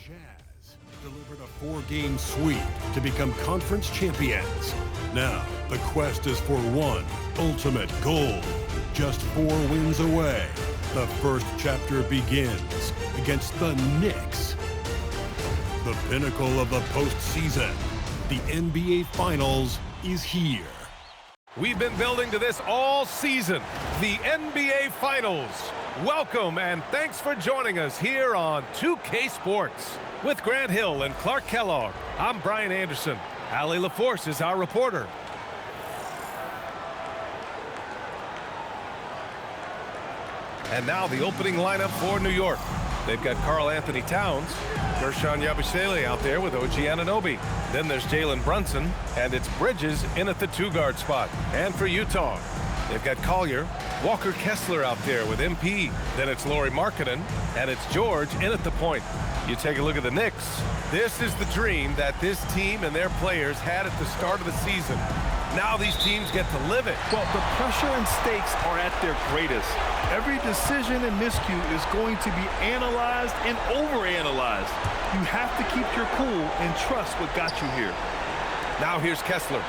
Jazz delivered a four-game sweep to become conference champions. Now, the quest is for one ultimate goal. Just 4 wins away. The first chapter begins against the Knicks. The pinnacle of the postseason, the NBA Finals, is here. We've been building to this all season, the NBA Finals. Welcome and thanks for joining us here on 2K Sports. With Grant Hill and Clark Kellogg, I'm Brian Anderson. Allie LaForce is our reporter. And now the opening lineup for New York. They've got Karl Anthony Towns, Guerschon Yabusele out there with OG Anunoby. Then there's Jalen Brunson, and it's Bridges in at the 2-guard spot. And for Utah, they've got Collier, Walker Kessler out there with MP. Then it's Lauri Markkanen, and it's George in at the point. You take a look at the Knicks. This is the dream that this team and their players had at the start of the season. Now these teams get to live it. Well, the pressure and stakes are at their greatest. Every decision and miscue is going to be analyzed and overanalyzed. You have to keep your cool and trust what got you here. Now here's Kessler.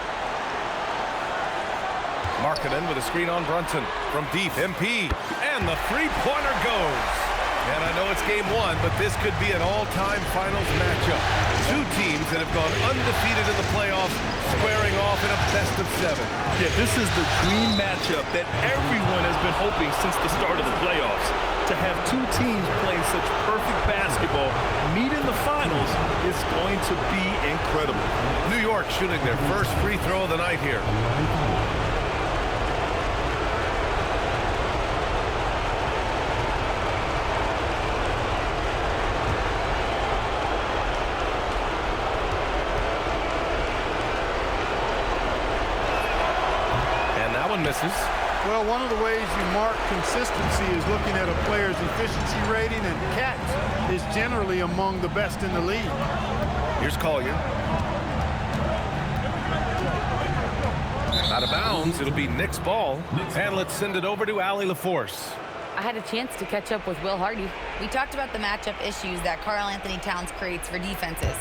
Markkanen with a screen on Brunson. From deep, MP. And the three-pointer goes. And I know it's game 1, but this could be an all-time finals matchup. 2 teams that have gone undefeated in the playoffs, squaring off in a best-of-7. Yeah, this is the dream matchup that everyone has been hoping since the start of the playoffs. To have 2 teams playing such perfect basketball meet in the finals is going to be incredible. New York shooting their first free throw of the night here. Misses. Well, one of the ways you mark consistency is looking at a player's efficiency rating, and Cat is generally among the best in the league. Here's Collier. Out of bounds, it'll be Knicks ball. And let's send it over to Allie LaForce. I had a chance to catch up with Will Hardy. We talked about the matchup issues that Karl Anthony Towns creates for defenses.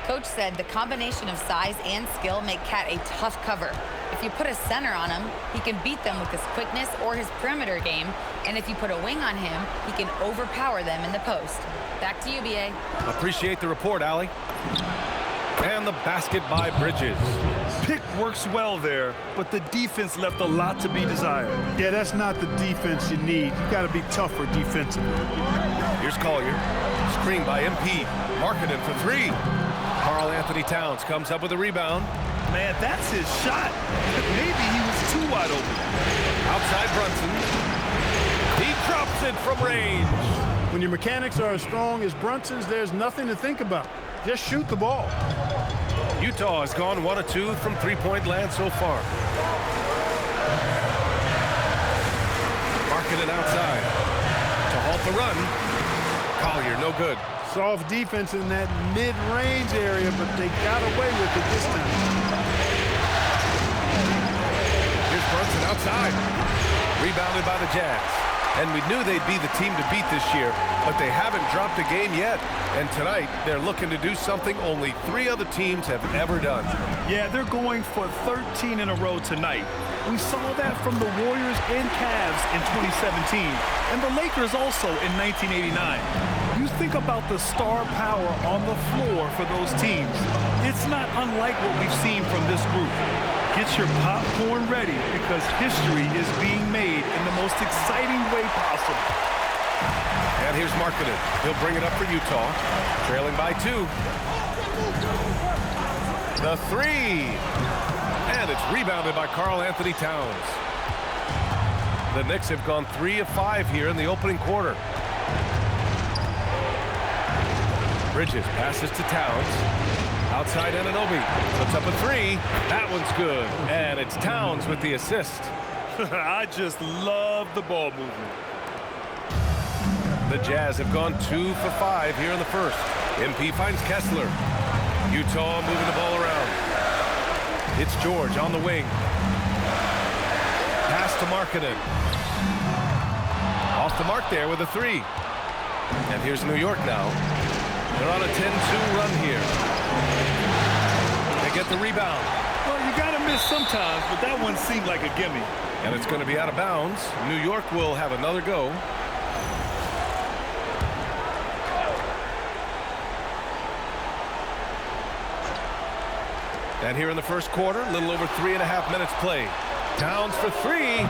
Coach said the combination of size and skill make Cat a tough cover. If you put a center on him, he can beat them with his quickness or his perimeter game. And if you put a wing on him, he can overpower them in the post. Back to you, B.A. Appreciate the report, Allie. And the basket by Bridges. Pick works well there, but the defense left a lot to be desired. Yeah, that's not the defense you need. You got to be tougher defensively. Here's Collier. Screen by MP. Markkanen for 3. Karl Anthony Towns comes up with a rebound. Man, that's his shot. Maybe he was too wide open. Outside Brunson. He drops it from range. When your mechanics are as strong as Brunson's, there's nothing to think about. Just shoot the ball. Utah has gone 1 of 2 from three-point land so far. Markkanen outside. To halt the run. Collier, no good. Soft defense in that mid-range area, but they got away with it this time. Here's Brunson outside. Rebounded by the Jazz. And we knew they'd be the team to beat this year, but they haven't dropped a game yet. And tonight, they're looking to do something only 3 other teams have ever done. Yeah, they're going for 13 in a row tonight. We saw that from the Warriors and Cavs in 2017, and the Lakers also in 1989. You think about the star power on the floor for those teams. It's not unlike what we've seen from this group. Get your popcorn ready because history is being made in the most exciting way possible. And here's Markkanen. He'll bring it up for Utah. Trailing by 2. The 3. And it's rebounded by Karl Anthony Towns. The Knicks have gone 3 of 5 here in the opening quarter. Bridges passes to Towns. Outside Anunoby. Puts up a 3. That one's good. And it's Towns with the assist. I just love the ball movement. The Jazz have gone 2 for 5 here in the first. MP finds Kessler. Utah moving the ball around. It's George on the wing. Pass to Markkanen. Off the mark there with a 3. And here's New York now. They're on a 10-2 run here. They get the rebound. Well, you got to miss sometimes, but that one seemed like a gimme. And it's going to be out of bounds. New York will have another go. And here in the first quarter, a little over 3.5 minutes played. Towns for three.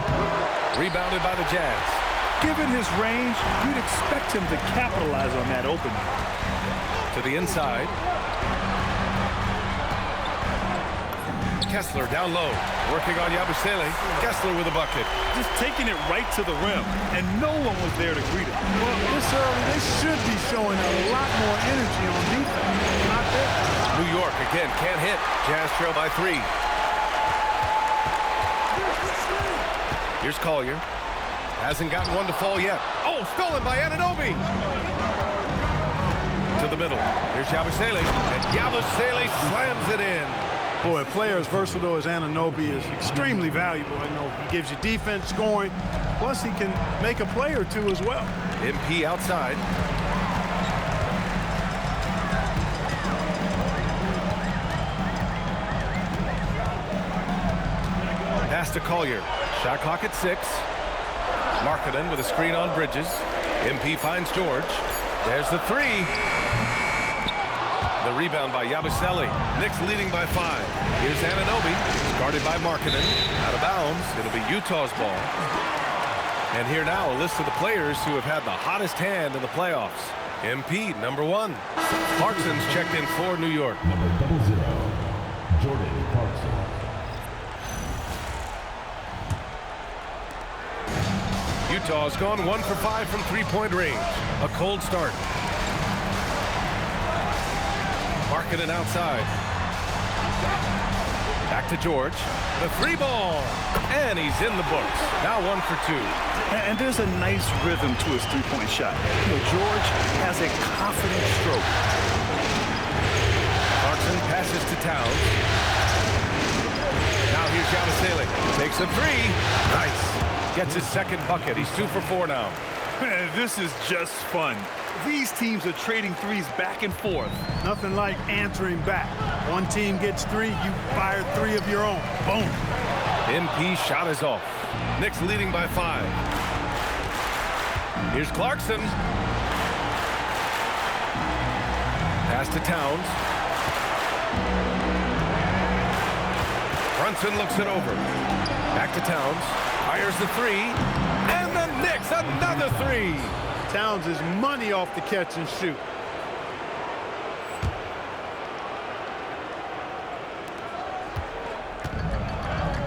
Rebounded by the Jazz. Given his range, you'd expect him to capitalize on that opening. To the inside. Kessler down low, working on Yabusele. Kessler with a bucket. Just taking it right to the rim, and no one was there to greet him. Well, this early, they should be showing a lot more energy on defense. Not there. New York again can't hit. Jazz trail by 3. Here's Collier. Hasn't gotten one to fall yet. Oh, stolen by Anunoby. To the middle. Here's Yabusele. And Yabusele slams it in. Boy, a player as versatile as Anunoby is extremely valuable. I know he gives you defense, scoring, plus he can make a play or two as well. MP outside. Pass to Collier. Shot clock at 6. Markkanen with a screen on Bridges. MP finds George. There's the 3. The rebound by Yabusele. Knicks leading by 5. Here's Anunoby. Guarded by Markkanen. Out of bounds. It'll be Utah's ball. And here now a list of the players who have had the hottest hand in the playoffs. MP, number 1. Clarkson's checked in for New York. Number 00, Jordan Clarkson. Utah's gone 1 for 5 from three-point range. A cold start. Markkanen outside. Back to George. The 3 ball. And he's in the books. Now 1 for 2. And there's a nice rhythm to his three-point shot. You know, George has a confident stroke. Clarkson passes to Towns. Now here's Yabusele. Takes a 3. Nice. Gets his second bucket. He's 2 for 4 now. Man, this is just fun. These teams are trading threes back and forth. Nothing like answering back. One team gets 3, you fire 3 of your own. Boom. MP shot is off. Knicks leading by 5. Here's Clarkson. Pass to Towns. Brunson looks it over. Back to Towns. Fires the 3. And the Knicks another 3. Towns is money off the catch and shoot.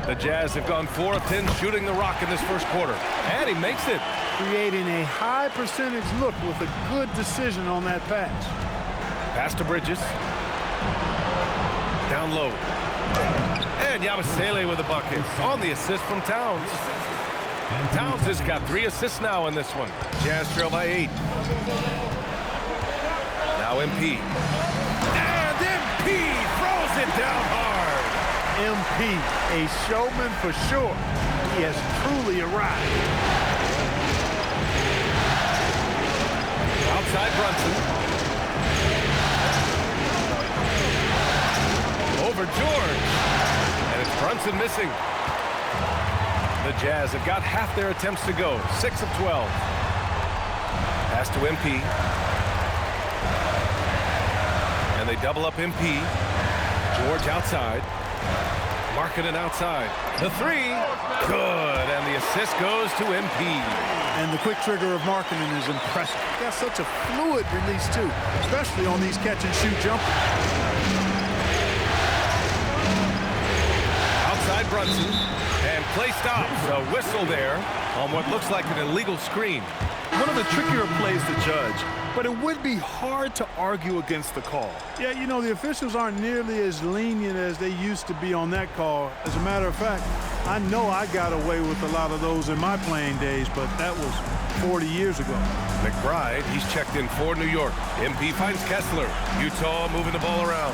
The Jazz have gone 4 of 10 shooting the rock in this first quarter. And he makes it. Creating a high percentage look with a good decision on that pass. Pass to Bridges. Down low. And Yabusele with a bucket. On the assist from Towns. Towns has got 3 assists now in this one. Jazz trail by 8. Now MP. And MP throws it down hard. MP, a showman for sure. He has truly arrived. Outside Brunson. Over George. And it's Brunson missing. The Jazz have got half their attempts to go. 6 of 12. Pass to MP. And they double up MP. George outside. Markkanen outside. The 3. Good. And the assist goes to MP. And the quick trigger of Markkanen is impressive. He's got such a fluid release, too, especially on these catch-and-shoot jumpers. Outside Brunson. And play stops. A whistle there on what looks like an illegal screen. One of the trickier plays to judge, but it would be hard to argue against the call. Yeah, you know, the officials aren't nearly as lenient as they used to be on that call. As a matter of fact, I know I got away with a lot of those in my playing days, but that was 40 years ago. McBride, he's checked in for New York. MP finds Kessler. Utah moving the ball around.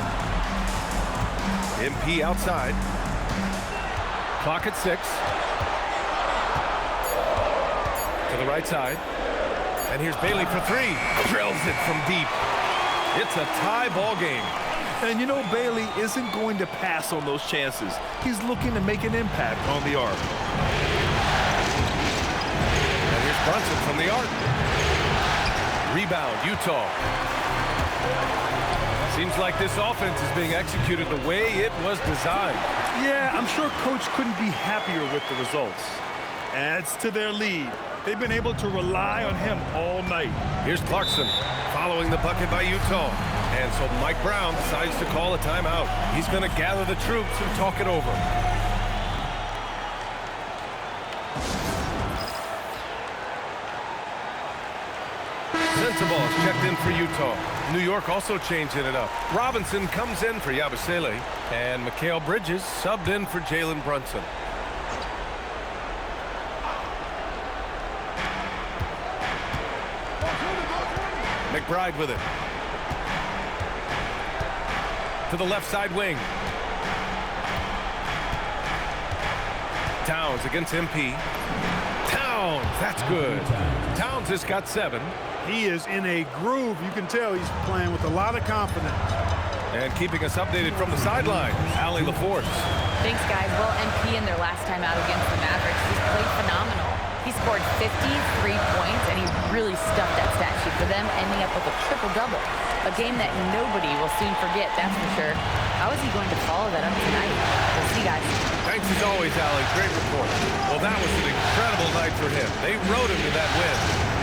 MP outside. Clock at 6. To the right side. And here's Bailey for 3. Drills it from deep. It's a tie ball game. And you know Bailey isn't going to pass on those chances. He's looking to make an impact on the arc. And here's Brunson from the arc. Rebound, Utah. Seems like this offense is being executed the way it was designed. Yeah, I'm sure Coach couldn't be happier with the results. Adds to their lead. They've been able to rely on him all night. Here's Clarkson following the bucket by Utah. And so Mike Brown decides to call a timeout. He's going to gather the troops and talk it over. Sensabaugh is checked in for Utah. New York also changing it up. Robinson comes in for Yabusele. And Mikal Bridges subbed in for Jalen Brunson. McBride with it. To the left side wing. Towns against MP. Towns, that's good. Towns has got 7. He is in a groove. You can tell he's playing with a lot of confidence. And keeping us updated from the sideline, Allie LaForce. Thanks, guys. Well, MP in their last time out against the Mavericks, he's played phenomenal. He scored 53 points, and he really stuffed that stat sheet for them, ending up with a triple-double. A game that nobody will soon forget, that's for sure. How is he going to follow that up tonight? We'll see, guys. Thanks as always, Allie. Great report. Well, that was an incredible night for him. They rode him to that win.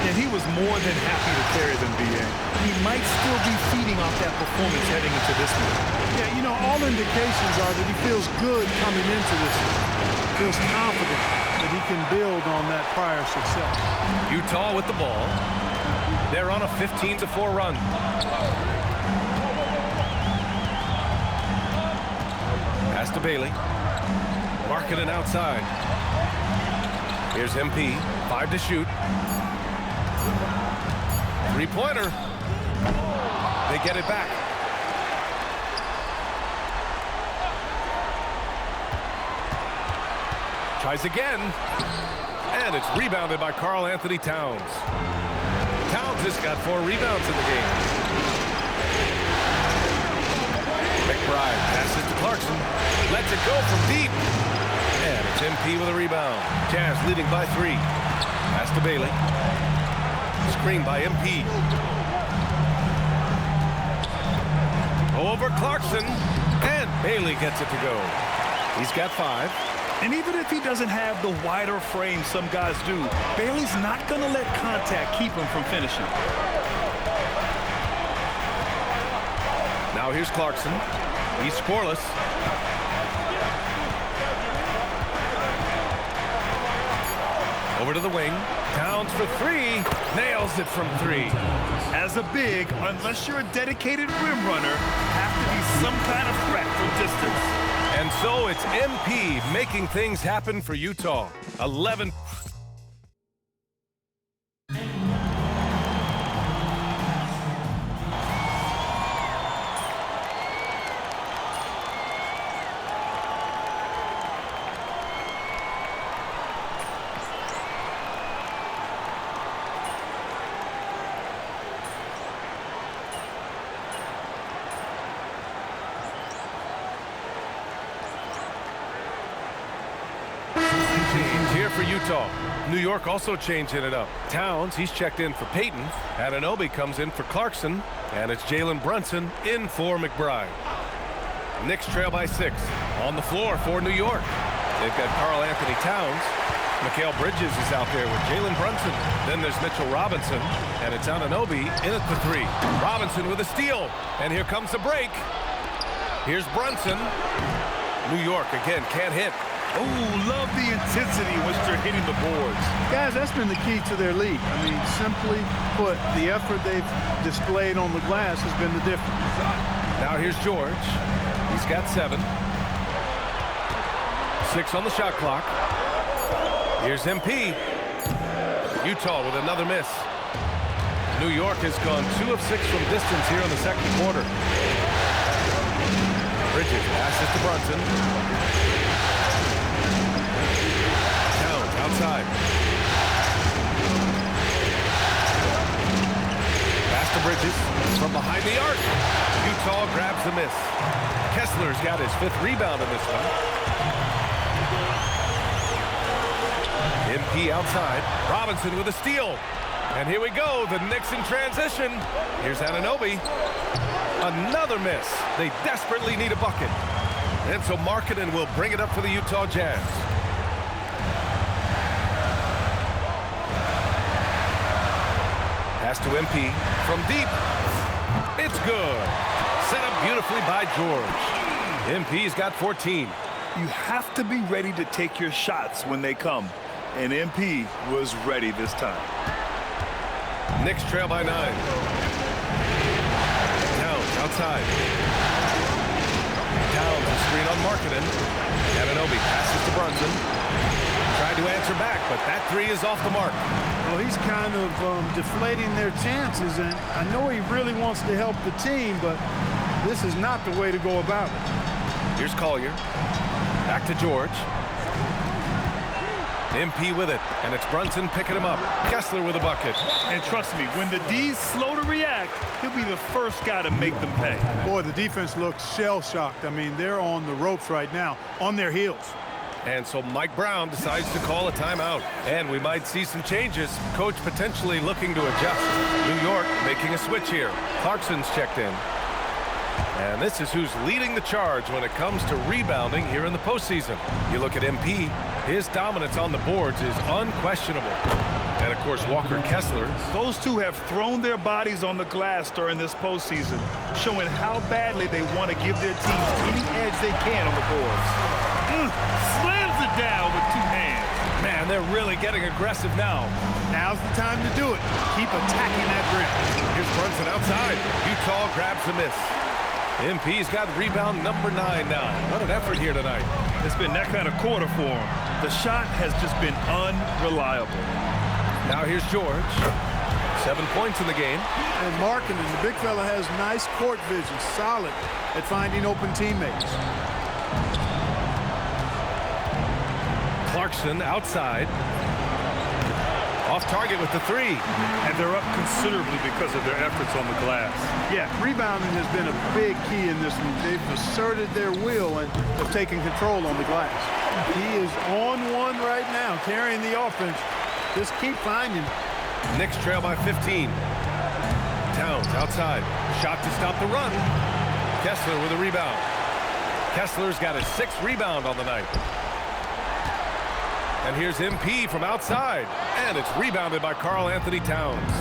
And he was more than happy to carry them, B.A. He might still be feeding off that performance heading into this one. Yeah, you know, all indications are that he feels good coming into this one. Feels confident that he can build on that prior success. Utah with the ball. They're on a 15-4 run. Pass to Bailey. Marketing outside. Here's MP. 5 to shoot. Three-pointer. They get it back. Tries again. And it's rebounded by Karl Anthony Towns. Towns has got 4 rebounds in the game. McBride passes to Clarkson. Lets it go from deep. And it's MP with a rebound. Jazz leading by 3. Pass to Bailey. Screen by MP. Over Clarkson. And Bailey gets it to go. He's got 5. And even if he doesn't have the wider frame some guys do, Bailey's not going to let contact keep him from finishing. Now here's Clarkson. He's scoreless. Over to the wing. Towns for 3. Nails it from 3. As a big, unless you're a dedicated rim runner, have to be some kind of threat from distance. And so it's MP making things happen for Utah. 11. Here for Utah. New York also changing it up. Towns, he's checked in for Payton. Anunoby comes in for Clarkson. And it's Jalen Brunson in for McBride. Knicks trail by 6. On the floor for New York. They've got Karl Anthony Towns. Mikal Bridges is out there with Jalen Brunson. Then there's Mitchell Robinson. And it's Anunoby in at the 3. Robinson with a steal. And here comes the break. Here's Brunson. New York again can't hit. Oh, love the intensity in which they're hitting the boards. Guys, that's been the key to their lead. I mean, simply put, the effort they've displayed on the glass has been the difference. Now here's George. He's got 7. 6 on the shot clock. Here's MP. Utah with another miss. New York has gone 2 of 6 from distance here in the second quarter. Bridges passes to Brunson. Outside. Pass to Bridges from behind the arc. Utah grabs the miss. Kessler's got his 5th rebound in this one. MP outside. Robinson with a steal. And here we go, the Knicks in transition. Here's Anunoby. Another miss. They desperately need a bucket. And so Markkanen will bring it up for the Utah Jazz. Pass to MP from deep. It's good. Set up beautifully by George. MP's got 14. You have to be ready to take your shots when they come. And MP was ready this time. Knicks trail by 9. Towns outside. Towns a screen on Markkanen. Anunoby passes to Brunson. Tried to answer back, but that 3 is off the mark. Well, he's kind of deflating their chances, and I know he really wants to help the team, but this is not the way to go about it. Here's Collier. Back to George. MP with it, and it's Brunson picking him up. Kessler with a bucket. And trust me, when the D's slow to react, he'll be the first guy to make them pay. Boy, the defense looks shell-shocked. I mean, they're on the ropes right now, on their heels. And so Mike Brown decides to call a timeout. And we might see some changes. Coach potentially looking to adjust. New York making a switch here. Clarkson's checked in. And this is who's leading the charge when it comes to rebounding here in the postseason. You look at MP, his dominance on the boards is unquestionable. And, of course, Walker Kessler. Those two have thrown their bodies on the glass during this postseason, showing how badly they want to give their teams any edge they can on the boards. Slams it down with 2 hands. Man, they're really getting aggressive now. Now's the time to do it. Keep attacking that rim. Here's Brunson outside. Utah grabs the miss. MP's got rebound number 9 now. What an effort here tonight. It's been that kind of quarter for him. The shot has just been unreliable. Now here's George. 7 points in the game. And Markkanen, the big fella, has nice court vision, solid at finding open teammates. Clarkson outside. Off target with the 3. And they're up considerably because of their efforts on the glass. Yeah, rebounding has been a big key in this one. They've asserted their will and have taken control on the glass. He is on one right now, carrying the offense. Just keep finding. Knicks trail by 15. Towns outside. Shot to stop the run. Kessler with a rebound. Kessler's got his 6th rebound on the night. And here's MP from outside. And it's rebounded by Karl-Anthony Towns.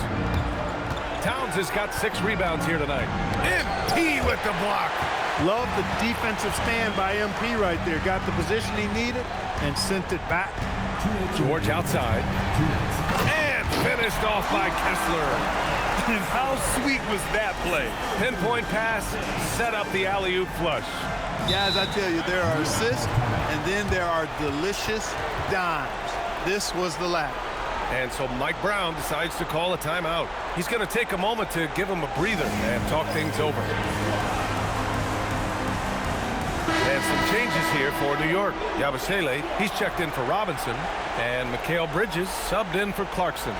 Towns has got 6 rebounds here tonight. MP with the block. Love the defensive stand by MP right there. Got the position he needed and sent it back. George outside. And finished off by Kessler. And how sweet was that play? Pinpoint pass, set up the alley-oop flush. Guys, I tell you, there are assists, and then there are delicious dimes. This was the latter. And so Mike Brown decides to call a timeout. He's going to take a moment to give him a breather and talk things over. And some changes here for New York. Yabusele, he's checked in for Robinson. And Mikal Bridges subbed in for Clarkson.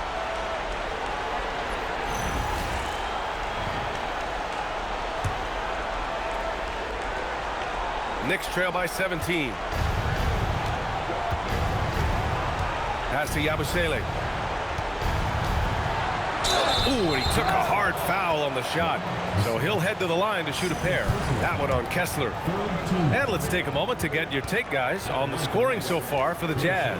Knicks trail by 17. Pass to Yabusele. Ooh, and he took a hard foul on the shot. So he'll head to the line to shoot a pair. That one on Kessler. And let's take a moment to get your take, guys, on the scoring so far for the Jazz.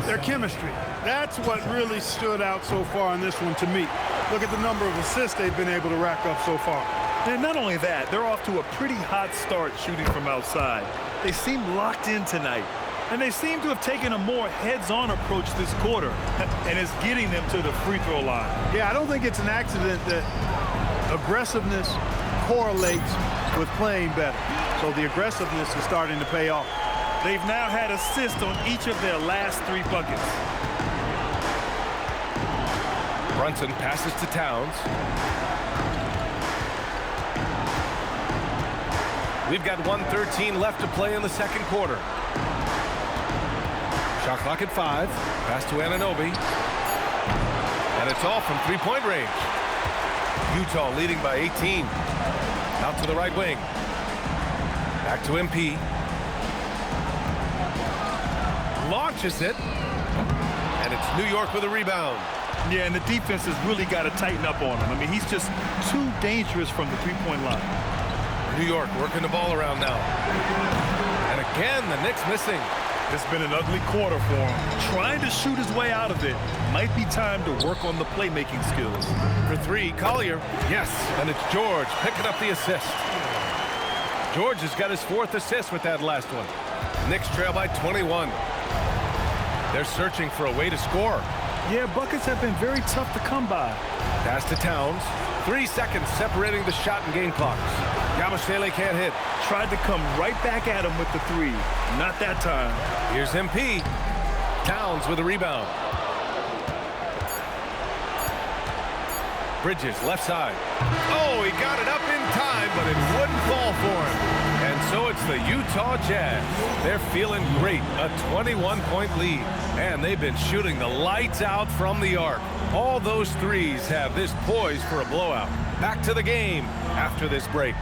Their chemistry. That's what really stood out so far in this one to me. Look at the number of assists they've been able to rack up so far. And not only that, they're off to a pretty hot start shooting from outside. They seem locked in tonight. And they seem to have taken a more heads-on approach this quarter. And it's getting them to the free throw line. Yeah, I don't think it's an accident that aggressiveness correlates with playing better. So the aggressiveness is starting to pay off. They've now had assists on each of their last 3 buckets. Brunson passes to Towns. We've got 1:13 left to play in the second quarter. Shot clock at 5. Pass to Anunoby. And it's off from 3-point range. Utah leading by 18. Out to the right wing. Back to MP. Launches it. And it's New York with a rebound. Yeah, and the defense has really got to tighten up on him. I mean, he's just too dangerous from the three-point line. New York working the ball around now. And again, the Knicks missing. It's been an ugly quarter for him. Trying to shoot his way out of it. Might be time to work on the playmaking skills. For three, Collier. Yes, and it's George picking up the assist. George has got his 4th assist with that last one. Knicks trail by 21. They're searching for a way to score. Yeah, buckets have been very tough to come by. Pass to Towns. 3 seconds separating the shot and game clocks. Yabusele can't hit. Tried to come right back at him with the 3. Not that time. Here's MP. Towns with a rebound. Bridges, left side. Oh, he got it up in time, but it wouldn't fall for him. And so it's the Utah Jazz. They're feeling great, a 21-point lead. And they've been shooting the lights out from the arc. All those threes have this poised for a blowout. Back to the game after this break.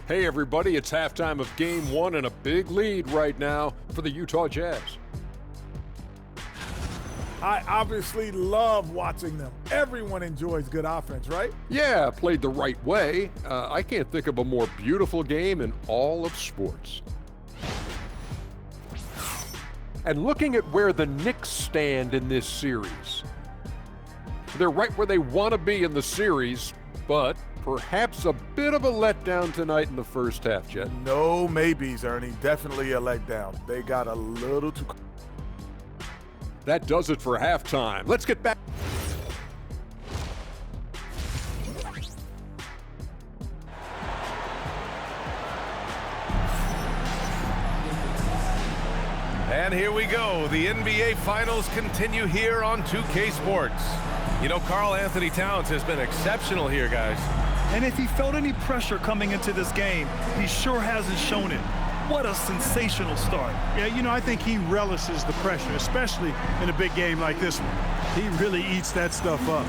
Hey everybody, it's halftime of game 1 and a big lead right now for the Utah Jazz. I obviously love watching them. Everyone enjoys good offense, right? Yeah, played the right way. I can't think of a more beautiful game in all of sports. And looking at where the Knicks stand in this series, they're right where they want to be in the series, but perhaps a bit of a letdown tonight in the first half, Jet. No maybes, Ernie. Definitely a letdown. They got a little too... That does it for halftime. Let's get back. And here we go. The NBA Finals continue here on 2K Sports. You know, Karl Anthony Towns has been exceptional here, guys. And if he felt any pressure coming into this game, he sure hasn't shown it. What a sensational start. Yeah, you know, I think he relishes the pressure, especially in a big game like this one. He really eats that stuff up.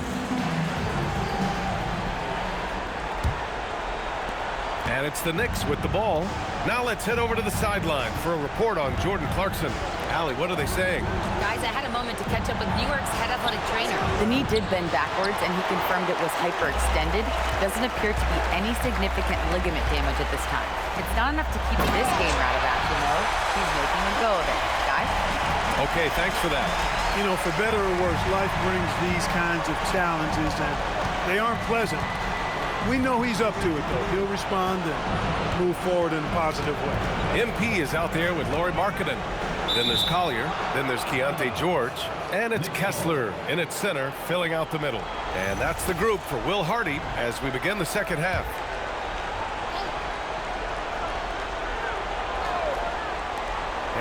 And it's the Knicks with the ball. Now let's head over to the sideline for a report on Jordan Clarkson. Allie, what are they saying? Guys, I had a moment to catch up with New York's head athletic trainer. The knee did bend backwards, and he confirmed it was hyperextended. Doesn't appear to be any significant ligament damage at this time. It's not enough to keep this game out of action, though. He's making a go of it. Guys? Okay, thanks for that. You know, for better or worse, life brings these kinds of challenges, and they aren't pleasant. We know he's up to it, though. He'll respond and move forward in a positive way. MP is out there with Lauri Markkanen. Then there's Collier. Then there's Keontae George. And it's Kessler in its center, filling out the middle. And that's the group for Will Hardy as we begin the second half.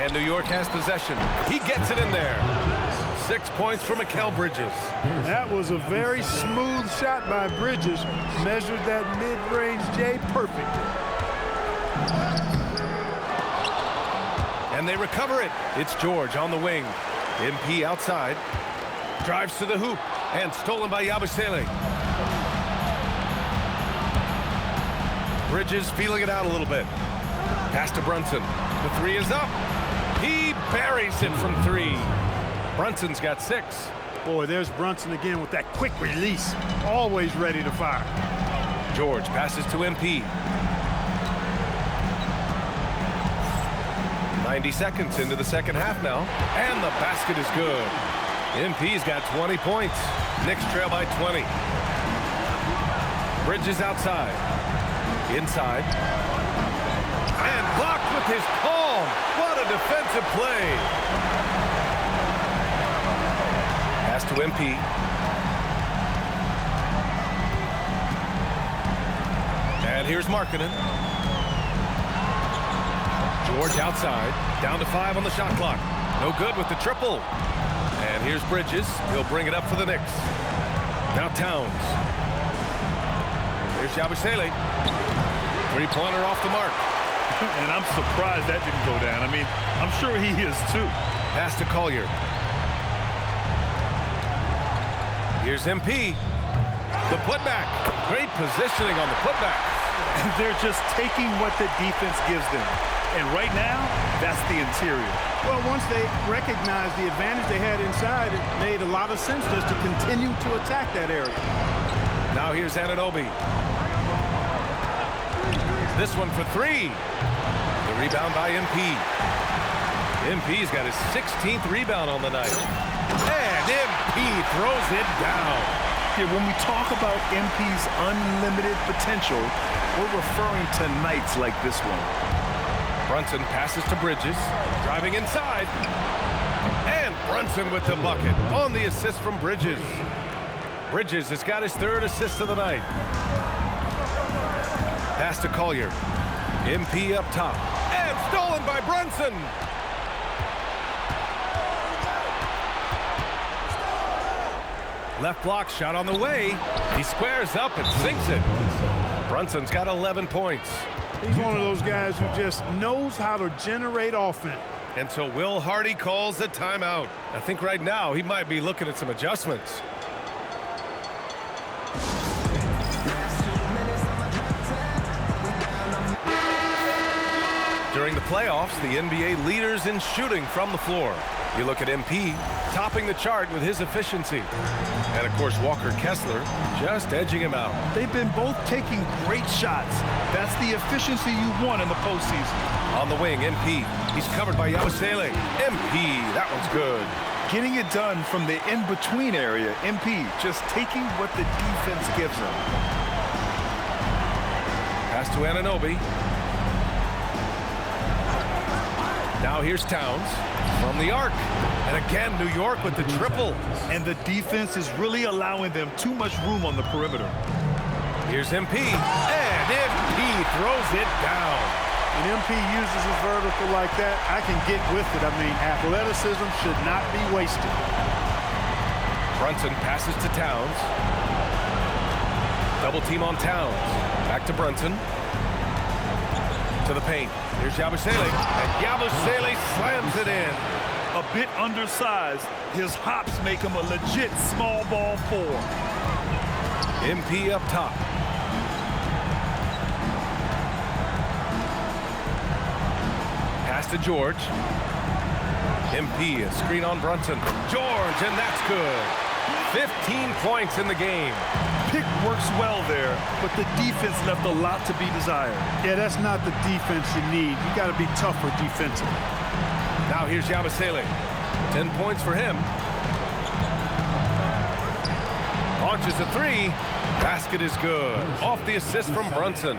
And New York has possession. He gets it in there. 6 points for Mikal Bridges. That was a very smooth shot by Bridges. Measured that mid-range J perfectly. And they recover it. It's George on the wing. MP outside. Drives to the hoop. And stolen by Yabusele. Bridges feeling it out a little bit. Pass to Brunson. The 3 is up. He buries it from 3. Brunson's got 6. Boy, there's Brunson again with that quick release. Always ready to fire. George passes to MP. 90 seconds into the second half now. And the basket is good. MP's got 20 points. Knicks trail by 20. Bridges outside. Inside. And blocked with his palm. What a defensive play. Pass to MP. And here's Markkanen. George outside. Down to 5 on the shot clock. No good with the triple. And And here's Bridges. He'll bring it up for the Knicks. Now Towns. Here's Yabusele. Three-pointer off the mark. And I'm surprised that didn't go down. I mean, I'm sure he is too. Pass to Collier. Here's MP. The putback. Great positioning on the putback. And they're just taking what the defense gives them. And right now, that's the interior. Well, once they recognized the advantage they had inside, it made a lot of sense just to continue to attack that area. Now here's Anunoby. This one for three. The rebound by MP. MP's got his 16th rebound on the night. And MP throws it down. Yeah, when we talk about MP's unlimited potential, we're referring to nights like this one. Brunson passes to Bridges, driving inside. And Brunson with the bucket on the assist from Bridges. Bridges has got his 3rd assist of the night. Pass to Collier. MP up top. And stolen by Brunson. Left block shot on the way. He squares up and sinks it. Brunson's got 11 points. He's one of those guys who just knows how to generate offense. And so Will Hardy calls the timeout. I think right now he might be looking at some adjustments. During the playoffs, the NBA leaders in shooting from the floor. You look at MP, topping the chart with his efficiency. And, of course, Walker Kessler just edging him out. They've been both taking great shots. That's the efficiency you want in the postseason. On the wing, MP. He's covered by Yabusele. MP, that one's good. Getting it done from the in-between area. MP just taking what the defense gives him. Pass to Anunoby. Now here's Towns from the arc. And again, New York with the triple. And the defense is really allowing them too much room on the perimeter. Here's MP. And MP throws it down. When MP uses his vertical like that, I can get with it. I mean, athleticism should not be wasted. Brunson passes to Towns. Double team on Towns. Back to Brunson. To the paint. Here's Yabusele. And Yabusele slams it in. A bit undersized. His hops make him a legit small ball 4. MP up top. Pass to George. MP, a screen on Brunson. George, and that's good. 15 points in the game. Pick works well there, but the defense left a lot to be desired. Yeah, that's not the defense you need. You got to be tougher defensively. Now here's Yabusele. 10 points for him. Launches a 3. Basket is good. Off the assist from Brunson.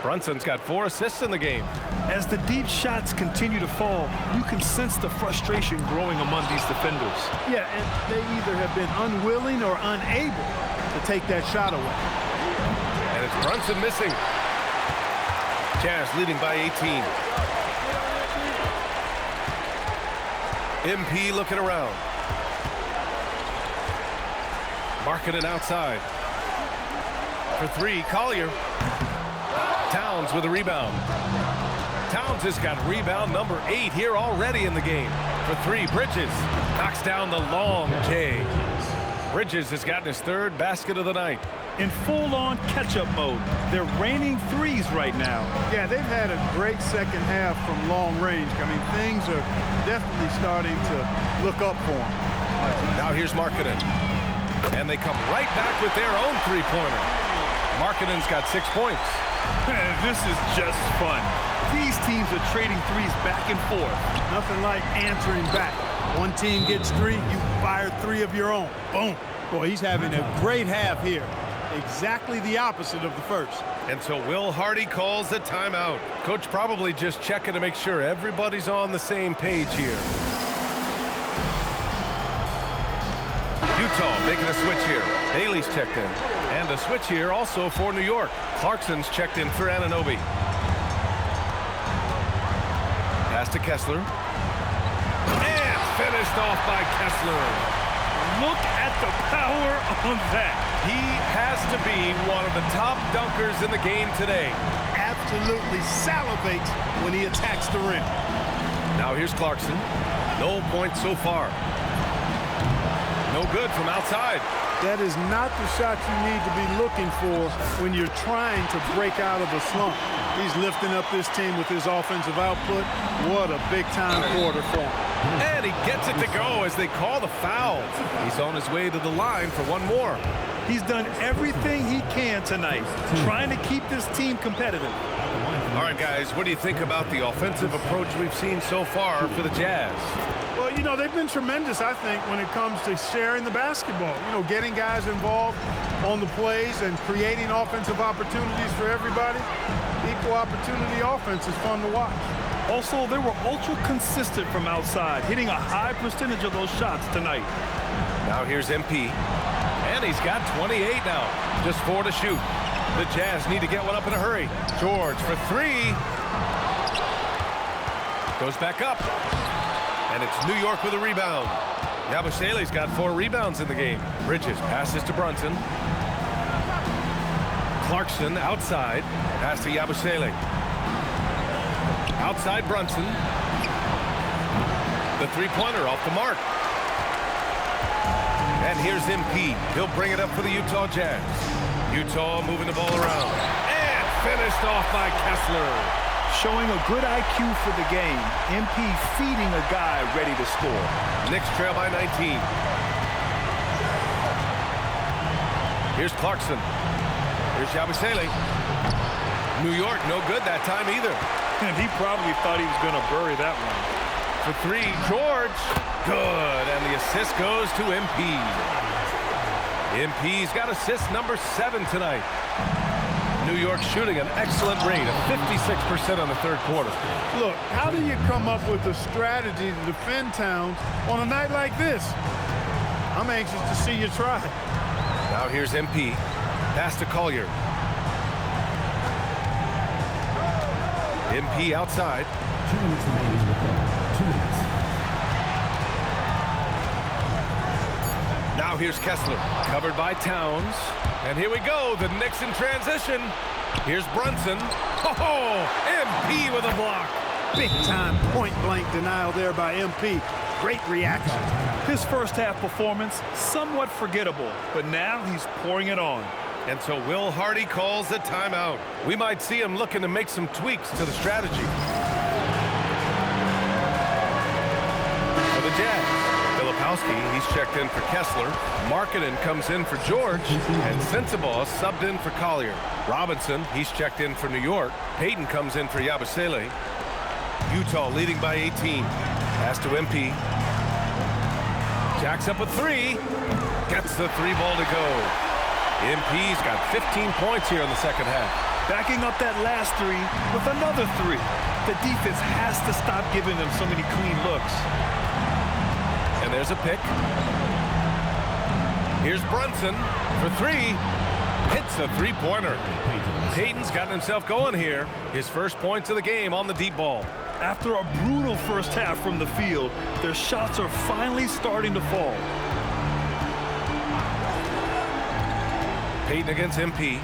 Brunson's got 4 assists in the game. As the deep shots continue to fall, you can sense the frustration growing among these defenders. Yeah, and they either have been unwilling or unable to take that shot away. And it's Brunson missing. Jazz leading by 18. MP looking around. Marking it outside. For 3, Collier. Towns with a rebound. Towns has got rebound number 8 here already in the game. For 3, Bridges knocks down the long J. Bridges has gotten his 3rd basket of the night. In full-on catch-up mode, they're raining threes right now. Yeah, they've had a great second half from long range. I mean, things are definitely starting to look up for them. Now here's Markkanen. And they come right back with their own three-pointer. Markkanen's got 6 points. This is just fun. These teams are trading threes back and forth. Nothing like answering back. One team gets 3, you fire 3 of your own. Boom. Boy, he's having a great half here. Exactly the opposite of the first. And so Will Hardy calls the timeout. Coach probably just checking to make sure everybody's on the same page here. Utah making a switch here. Bailey's checked in. And a switch here also for New York. Clarkson's checked in for Anunoby. Pass to Kessler. And finished off by Kessler. Look at the power on that. He has to be one of the top dunkers in the game today. Absolutely salivates when he attacks the rim. Now here's Clarkson. No points so far. No good from outside. That is not the shot you need to be looking for when you're trying to break out of a slump. He's lifting up this team with his offensive output. What a big-time quarter for him. And he gets it to go as they call the foul. He's on his way to the line for one more. He's done everything he can tonight, trying to keep this team competitive. All right, guys, what do you think about the offensive approach we've seen so far for the Jazz? Well, you know, they've been tremendous, I think, when it comes to sharing the basketball. You know, getting guys involved on the plays and creating offensive opportunities for everybody. Equal opportunity offense is fun to watch. Also, they were ultra consistent from outside, hitting a high percentage of those shots tonight. Now here's MP. And he's got 28 now. Just 4 to shoot. The Jazz need to get one up in a hurry. George for 3. Goes back up. And it's New York with a rebound. Yabusele's got 4 rebounds in the game. Bridges passes to Brunson. Clarkson outside. Pass to Yabusele. Outside Brunson. The three-pointer off the mark. And here's MP. He'll bring it up for the Utah Jazz. Utah moving the ball around. And finished off by Kessler. Showing a good IQ for the game. MP feeding a guy ready to score. Knicks trail by 19. Here's Clarkson. Here's Yabusele. New York, no good that time either. And he probably thought he was going to bury that one. For 3, George. Good, and the assist goes to MP. MP's got assist number 7 tonight. New York shooting an excellent rate of 56% on the third quarter. Look, how do you come up with a strategy to defend Towns on a night like this? I'm anxious to see you try. Now here's MP. Pass to Collier. MP outside. 2 minutes remaining with that. 2 minutes. Now here's Kessler, covered by Towns. And here we go, the Knicks in transition. Here's Brunson. Oh, MP with a block. Big-time point-blank denial there by MP. Great reaction. His first half performance, somewhat forgettable, but now he's pouring it on. And so Will Hardy calls the timeout. We might see him looking to make some tweaks to the strategy. For the Jazz, Filipowski, he's checked in for Kessler. Markkanen comes in for George. And Sensabaugh subbed in for Collier. Robinson, he's checked in for New York. Payton comes in for Yabusele. Utah leading by 18. Pass to MP. Jacks up a 3. Gets the 3 ball to go. MP's got 15 points here in the second half. Backing up that last 3 with another 3. The defense has to stop giving them so many clean looks. And there's a pick. Here's Brunson for 3. Hits a three-pointer. Payton's gotten himself going here. His first points of the game on the deep ball. After a brutal first half from the field, their shots are finally starting to fall. Payton against MP.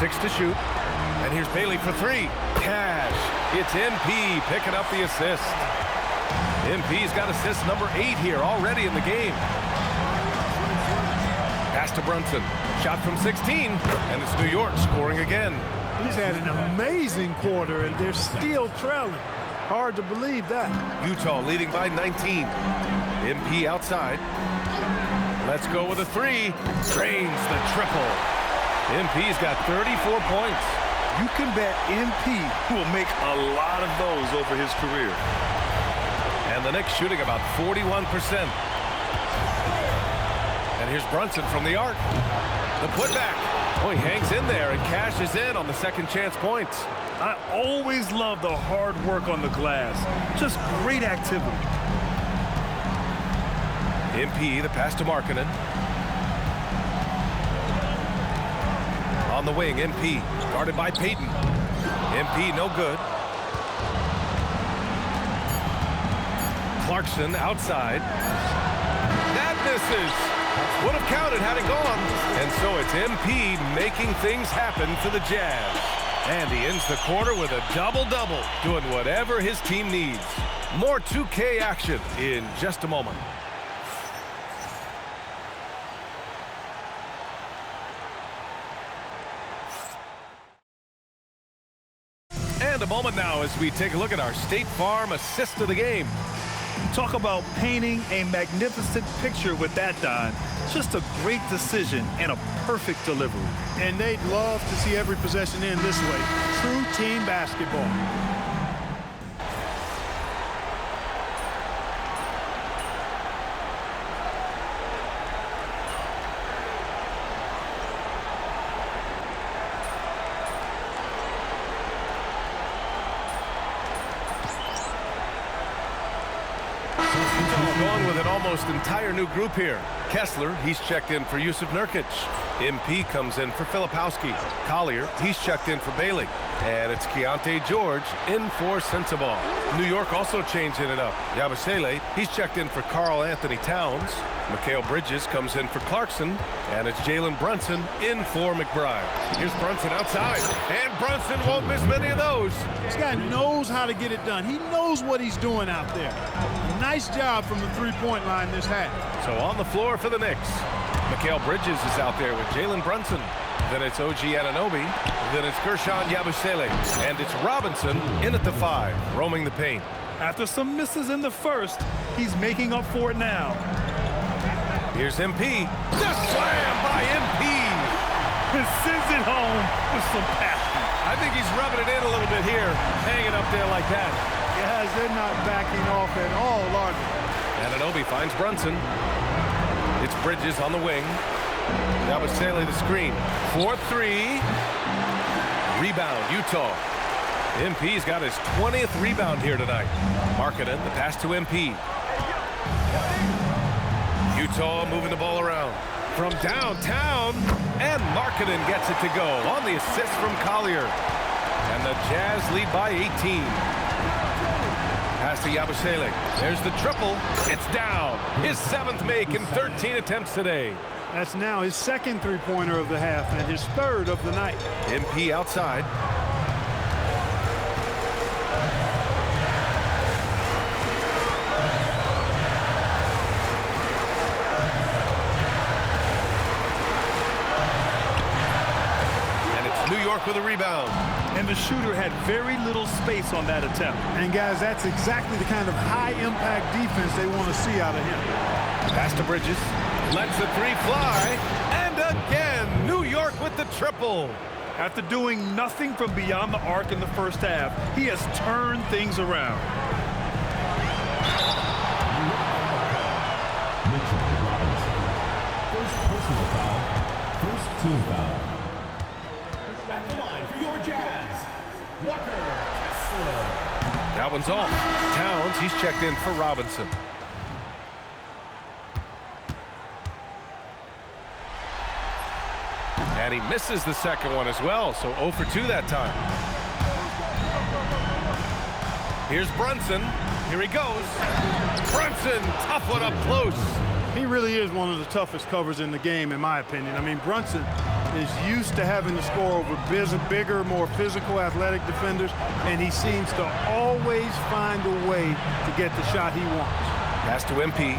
6 to shoot. And here's Bailey for 3. Cash. It's MP picking up the assist. MP's got assist number 8 here already in the game. Pass to Brunson. Shot from 16. And it's New York scoring again. He's had an amazing quarter, and they're still trailing. Hard to believe that. Utah leading by 19. MP outside. Let's go with a 3. Drains the triple. MP's got 34 points. You can bet MP will make a lot of those over his career. And the Knicks shooting about 41%. And here's Brunson from the arc. The putback. Oh, he hangs in there and cashes in on the second chance points. I always love the hard work on the glass. Just great activity. MP, the pass to Markkanen. On the wing, MP, guarded by Payton. MP, no good. Clarkson outside. That misses. Would have counted had it gone. And so it's MP making things happen for the Jazz. And he ends the quarter with a double-double, doing whatever his team needs. More 2K action in just a moment. And a moment now as we take a look at our State Farm assist of the game. Talk about painting a magnificent picture with that, Don. Just a great decision and a perfect delivery. And they'd love to see every possession end this way. True team basketball. Going with an almost entire new group here. Kessler, he's checked in for Yusuf Nurkic. MP comes in for Filipowski. Collier, he's checked in for Bailey. And it's Keontae George in for Sensabaugh. New York also changing it up. Yabusele, he's checked in for Carl Anthony Towns. Mikal Bridges comes in for Clarkson. And it's Jalen Brunson in for McBride. Here's Brunson outside. And Brunson won't miss many of those. This guy knows how to get it done. He knows what he's doing out there. Nice job from the three-point line this half. So on the floor for the Knicks. Mikal Bridges is out there with Jalen Brunson. Then it's OG Anunoby. Then it's Gershon Yabusele. And it's Robinson in at the 5, roaming the paint. After some misses in the first, he's making up for it now. Here's MP. The slam by MP. And sends it home with some passion. I think he's rubbing it in a little bit here, hanging up there like that. Guys, they're not backing off at all, are they? Anunoby finds Brunson. It's Bridges on the wing. Yabusele the screen. 4-3. Rebound, Utah. MP's got his 20th rebound here tonight. Markkanen, the pass to MP. Utah moving the ball around. From downtown, and Markkanen gets it to go on the assist from Collier. And the Jazz lead by 18. Pass to Yabusele. There's the triple. It's down. His 7th make in 13 attempts today. That's now his 2nd three-pointer of the half and his 3rd of the night. MP outside. And it's New York with a rebound. And the shooter had very little space on that attempt. And guys, that's exactly the kind of high-impact defense they want to see out of him. Pass to Bridges. Lets the 3 fly. And again, New York with the triple. After doing nothing from beyond the arc in the first half, he has turned things around. Mitchell Robinson. First personal foul. First team foul. At the line for your Jazz, Walker Kessler. That one's off. Towns, he's checked in for Robinson. And he misses the second one as well, so 0 for 2 that time. Here's Brunson. Here he goes. Brunson, tough one up close. He really is one of the toughest covers in the game, in my opinion. I mean, Brunson is used to having to score over bigger, more physical, athletic defenders, and he seems to always find a way to get the shot he wants. Pass to MP.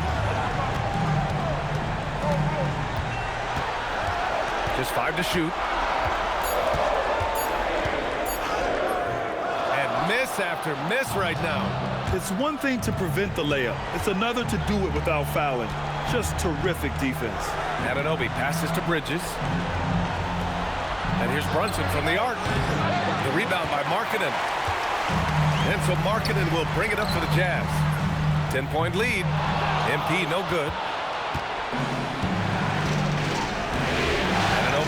Just 5 to shoot. And miss after miss right now. It's one thing to prevent the layup. It's another to do it without fouling. Just terrific defense. Anunoby passes to Bridges. And here's Brunson from the arc. The rebound by Markkanen. And so Markkanen will bring it up for the Jazz. 10-point lead. MP no good.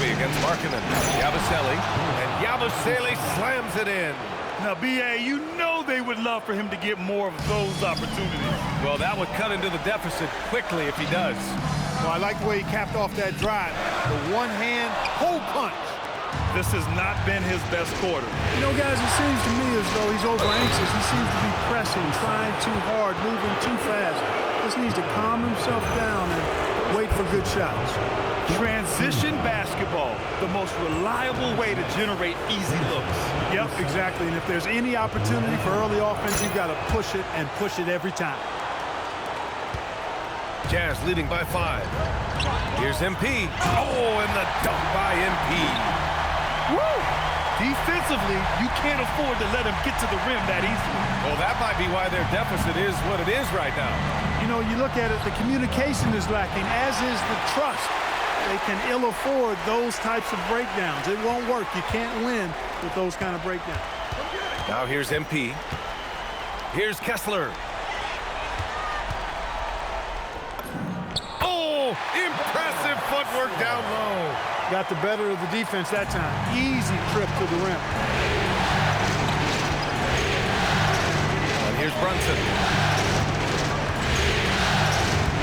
Against Markkanen. Yabusele. And Yabusele slams it in. Now, B.A., you know they would love for him to get more of those opportunities. Well, that would cut into the deficit quickly if he does. Well, I like the way he capped off that drive. The one-hand hole punch. This has not been his best quarter. You know, guys, it seems to me as though he's over-anxious. He seems to be pressing, trying too hard, moving too fast. Just needs to calm himself down and wait for good shots. Transition basketball, the most reliable way to generate easy looks. Yep, exactly. And if there's any opportunity for early offense, you've got to push it and push it every time. Jazz leading by 5. Here's MP. Oh, and the dunk by MP. Woo! Defensively, you can't afford to let him get to the rim that easily. Well, that might be why their deficit is what it is right now. You know, you look at it, the communication is lacking, as is the trust. They can ill afford those types of breakdowns. It won't work. You can't win with those kind of breakdowns. Now here's MP. Here's Kessler. Oh, impressive footwork down low. Got the better of the defense that time. Easy trip to the rim. And here's Brunson.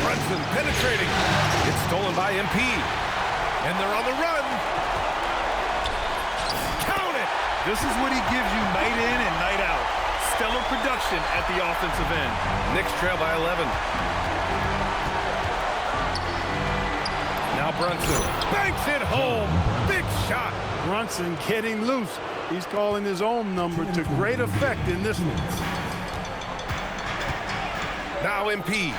Brunson penetrating. It's stolen by MP. And they're on the run. Count it! This is what he gives you night in and night out. Stellar production at the offensive end. Knicks trail by 11. Now Brunson banks it home. Big shot. Brunson getting loose. He's calling his own number to great effect in this one. Now MP.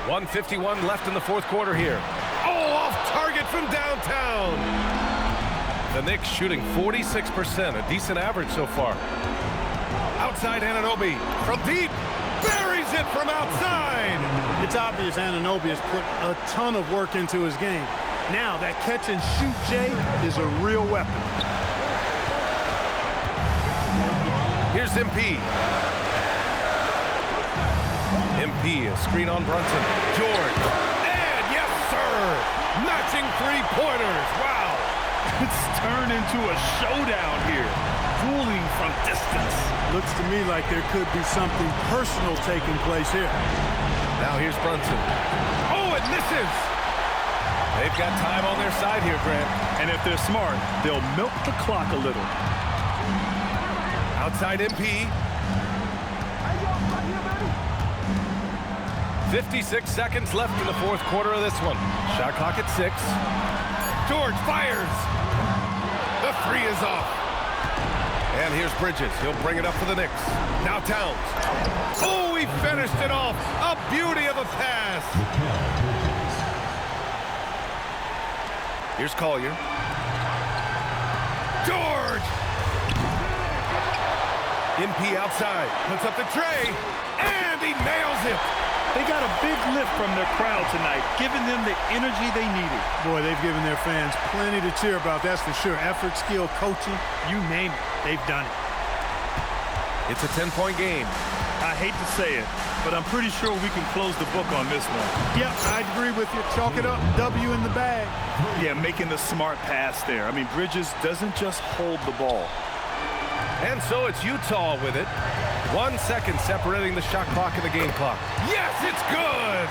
1:51 left in the fourth quarter here. Oh, off target from downtown. The Knicks shooting 46%, a decent average so far. Outside Anunoby from deep. Buries it from outside. It's obvious Anunoby has put a ton of work into his game. Now that catch and shoot, Jay, is a real weapon. Here's MP. MP, a screen on Brunson. George. And yes, sir. Matching three-pointers. Wow. It's turned into a showdown here. Dueling from distance. Looks to me like there could be something personal taking place here. Now here's Brunson. Oh, it misses. They've got time on their side here, Grant. And if they're smart, they'll milk the clock a little. Outside MP. 56 seconds left in the fourth quarter of this one. Shot clock at 6. George fires. The three is off. And here's Bridges. He'll bring it up for the Knicks. Now Towns. Oh, he finished it off. A beauty of a pass. Here's Collier. George. MP outside. Puts up the tray. And he nails it. They got a big lift from their crowd tonight, giving them the energy they needed. Boy, they've given their fans plenty to cheer about, that's for sure. Effort, skill, coaching, you name it, they've done it. It's a 10-point game. I hate to say it, but I'm pretty sure we can close the book on this one. Yep, I agree with you. Chalk it up, W in the bag. Yeah, making the smart pass there. I mean, Bridges doesn't just hold the ball. And so it's Utah with it. 1 second separating the shot clock and the game clock. Yes, it's good!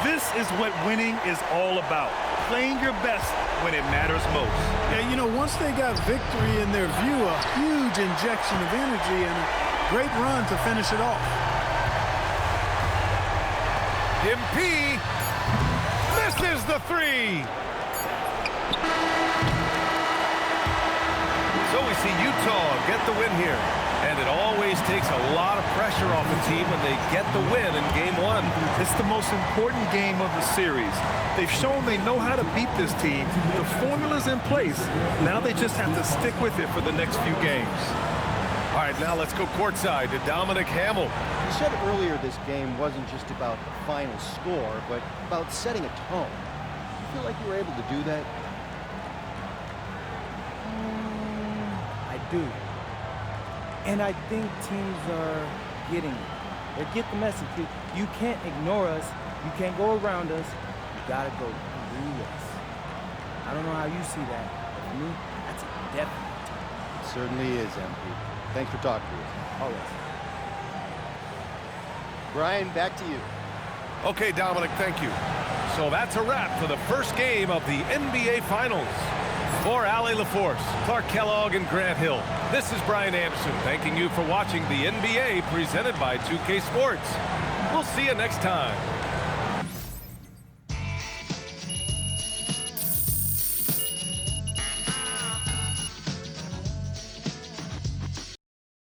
This is what winning is all about. Playing your best when it matters most. Yeah, you know, once they got victory in their view, a huge injection of energy and a great run to finish it off. MP misses the three. So we see Utah get the win here. And it always takes a lot of pressure off a team when they get the win in game one. It's the most important game of the series. They've shown they know how to beat this team. The formula's in place. Now they just have to stick with it for the next few games. All right, now let's go courtside to Dominic Hamill. You said earlier this game wasn't just about the final score, but about setting a tone. You feel like you were able to do that? I do. And I think teams are getting it. They get the message. You can't ignore us. You can't go around us. You gotta go through us. I don't know how you see that. But for me, that's a definite. It certainly is, MP. Thanks for talking to us. Always. Brian, back to you. Okay, Dominic, thank you. So that's a wrap for the first game of the NBA Finals. For Allie LaForce, Clark Kellogg, and Grant Hill, this is Brian Anderson thanking you for watching the NBA presented by 2K Sports. We'll see you next time.